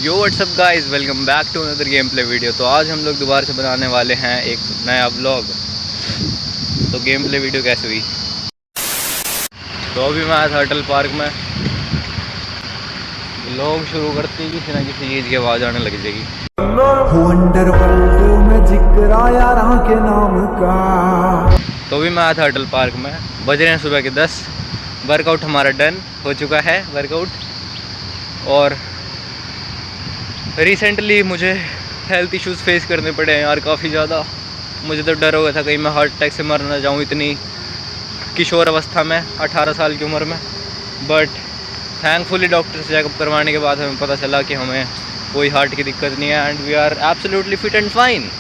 Yo what's up guys, welcome back to another game play video. तो आज हम लोग दोबारा से बनाने वाले हैं एक नया व्लॉग। तो गेम प्ले वीडियो कैसे हुई? तो अभी मैं आया था अटल पार्क में। व्लॉग शुरू करते ही किसी ना किसी चीज़ की आवाज़ आने लग जाएगी। के नाम का। तो अभी मैं आया था अटल पार्क में, बज रहे हैं सुबह के 10। वर्कआउट हमारा डन हो चुका है वर्कआउट। और रिसेंटली मुझे हेल्थ इश्यूज़ फेस करने पड़े हैं यार, काफ़ी ज़्यादा। मुझे तो डर हो गया था कहीं मैं हार्ट अटैक से मर ना जाऊँ इतनी किशोर अवस्था में, 18 साल की उम्र में। बट थैंकफुली डॉक्टर से चेकअप करवाने के बाद हमें पता चला कि हमें कोई हार्ट की दिक्कत नहीं है and we are absolutely fit and fine.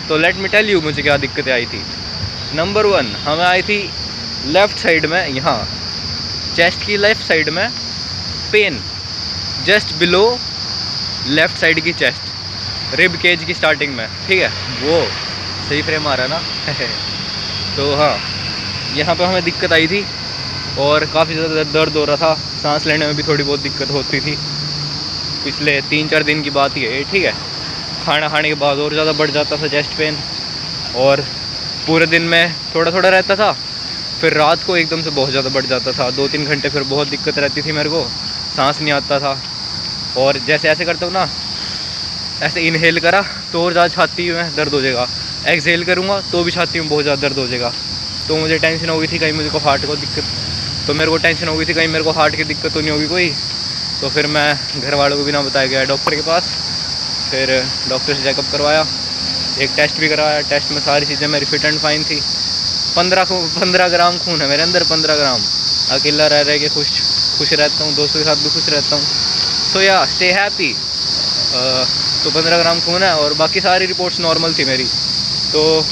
तो लेट मी टेल यू मुझे क्या दिक्कतें आई थी। नंबर 1 हमें आई थी लेफ़्ट साइड में, यहाँ चेस्ट की लेफ़्ट साइड में pain, just below left side की चेस्ट, रिब केज की स्टार्टिंग में, ठीक है। वो सही फ्रेम आ रहा है ना तो हाँ, यहाँ पे हमें दिक्कत आई थी और काफ़ी ज़्यादा दर्द हो रहा था। सांस लेने में भी थोड़ी बहुत दिक्कत होती थी। पिछले 3-4 दिन की बात ही है, ठीक है। खाना खाने के बाद और ज़्यादा बढ़ जाता था चेस्ट पेन, और पूरे दिन में थोड़ा थोड़ा रहता था, फिर रात को एकदम से बहुत ज़्यादा बढ़ जाता था। 2-3 घंटे फिर बहुत दिक्कत रहती थी मेरे को, सांस नहीं आता था। और जैसे ऐसे करता हूँ ना, ऐसे इनहेल करा तो और ज़्यादा छाती में दर्द हो जाएगा, एक्सहेल करूँगा तो भी छाती में बहुत ज़्यादा दर्द हो जाएगा। तो मुझे टेंशन हो गई थी कहीं मुझे को हार्ट को दिक्कत, तो मेरे को टेंशन हो गई थी कहीं मेरे को हार्ट की दिक्कत तो नहीं होगी कोई। तो फिर मैं घर वालों को भी ना बताया गया डॉक्टर के पास। फिर डॉक्टर से चेकअप करवाया, एक टेस्ट भी करवाया। टेस्ट में सारी चीज़ें मेरी फिट एंड फाइन थी। 15 ग्राम खून है मेरे अंदर, 15 ग्राम। अकेला रह के खुश रहता हूँ, दोस्तों के साथ भी खुश रहता हूँ। सो या स्टे हैप्पी। तो 15 ग्राम खून है और बाकी सारी रिपोर्ट्स नॉर्मल थी मेरी। तो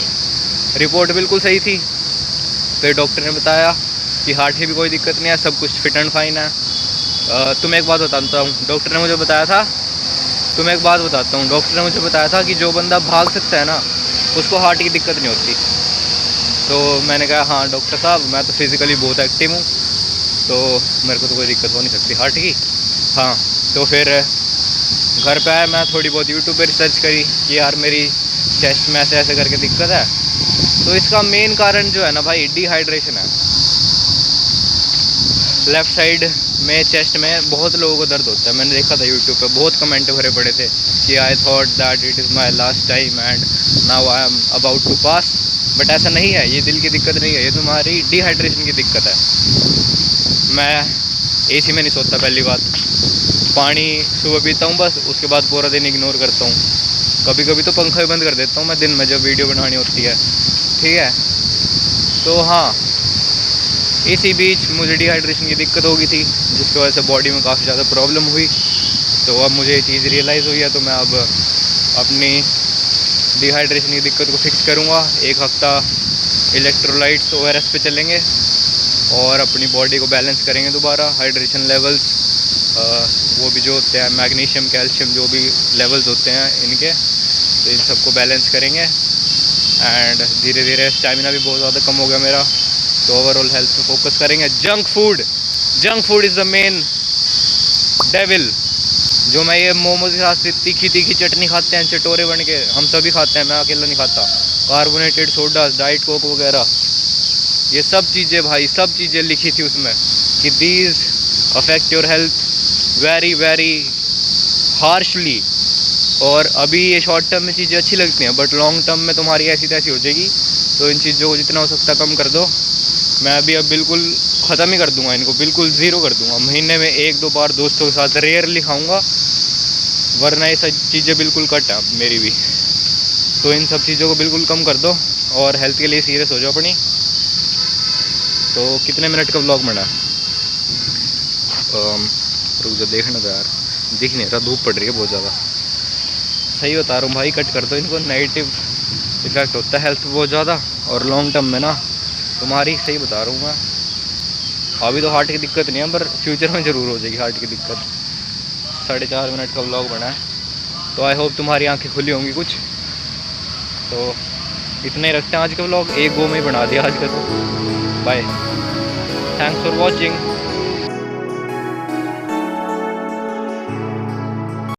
रिपोर्ट बिल्कुल सही थी। फिर डॉक्टर ने बताया कि हार्ट की भी कोई दिक्कत नहीं है, सब कुछ फिट एंड फाइन है। तुम्हें एक बात बताता हूँ, डॉक्टर ने मुझे बताया था कि जो बंदा भाग सकता है ना, उसको हार्ट की दिक्कत नहीं होती। तो मैंने कहा हाँ डॉक्टर साहब, मैं तो फिज़िकली बहुत एक्टिव हूँ, तो मेरे को तो कोई दिक्कत हो नहीं सकती हार्ट की। हाँ, तो फिर घर पे आया, मैं थोड़ी बहुत यूट्यूब पे रिसर्च करी कि यार मेरी चेस्ट में ऐसे ऐसे करके दिक्कत है। तो इसका मेन कारण जो है ना भाई, डिहाइड्रेशन है। लेफ़्ट साइड में चेस्ट में बहुत लोगों को दर्द होता है। मैंने देखा था यूट्यूब पे, बहुत कमेंट भरे पड़े थे कि I thought that it is my last time and now I am about to pass. But ऐसा नहीं है, ये दिल की दिक्कत नहीं है, ये तुम्हारी डिहाइड्रेशन की दिक्कत है। मैं एसी में नहीं सोता, पहली बात। पानी सुबह पीता हूँ बस, उसके बाद पूरा दिन इग्नोर करता हूँ। कभी कभी तो पंखा भी बंद कर देता हूँ मैं दिन में, जब वीडियो बनानी होती है, ठीक है। तो हाँ, इसी बीच मुझे डिहाइड्रेशन की दिक्कत हो गई थी, जिसकी वजह से बॉडी में काफ़ी ज़्यादा प्रॉब्लम हुई। तो अब मुझे ये चीज़ रियलाइज़ हुई है, तो मैं अब अपनी डिहाइड्रेशन की दिक्कत को फिक्स करूँगा। 1 हफ्ता इलेक्ट्रोलाइट्स ORS पे चलेंगे और अपनी बॉडी को बैलेंस करेंगे दोबारा। हाइड्रेशन लेवल्स वो भी जो होते हैं, मैग्नीशियम, कैल्शियम, जो भी लेवल्स होते हैं इनके, तो इन सबको बैलेंस करेंगे। एंड धीरे धीरे स्टैमिना भी बहुत ज़्यादा कम हो गया मेरा, तो ओवरऑल हेल्थ पे फोकस करेंगे। Junk food is the main devil. जो मैं ये मोमोज के साथ तीखी चटनी खाते हैं चटोरे बन के, हम सभी खाते हैं, मैं अकेला नहीं खाता। कार्बोनेटेड सोडा, डाइट कोक वगैरह, ये सब चीज़ें भाई, सब चीज़ें लिखी थी उसमें कि these affect your health very very harshly. और अभी ये शॉर्ट टर्म में चीज़ें अच्छी लगती हैं, बट लॉन्ग टर्म में तुम्हारी ऐसी तैसी हो जाएगी। तो इन चीज़ों को जितना हो सकता कम कर दो। मैं अभी अब बिल्कुल ख़त्म ही कर दूंगा इनको, बिल्कुल ज़ीरो कर दूंगा। महीने में 1-2 बार दोस्तों के साथ रेयरली खाऊंगा, वरना ये सब चीज़ें बिल्कुल कट है मेरी भी। तो इन सब चीज़ों को बिल्कुल कम कर दो और हेल्थ के लिए सीरियस हो जाओ अपनी। तो कितने मिनट का व्लॉग बना? रुक जा, देखना तो यार, दिख नहीं रहा, धूप पड़ रही है बहुत ज़्यादा। सही बता रहा हूँ भाई, कट कर दो इनको, नेगेटिव इफेक्ट होता है हेल्थ पे बहुत ज़्यादा, और लॉन्ग टर्म में ना तुम्हारी, सही बता रहा हूँ मैं। अभी तो हार्ट की दिक्कत नहीं है, पर फ्यूचर में ज़रूर हो जाएगी हार्ट की दिक्कत। 4.5 मिनट का व्लॉग बना है, तो आई होप तुम्हारी आंखें खुली होंगी कुछ। तो इतना ही रखते हैं आज का व्लॉग, एक गो में ही बना दिया आज का। तो बाय, थैंक्स फॉर वॉचिंग।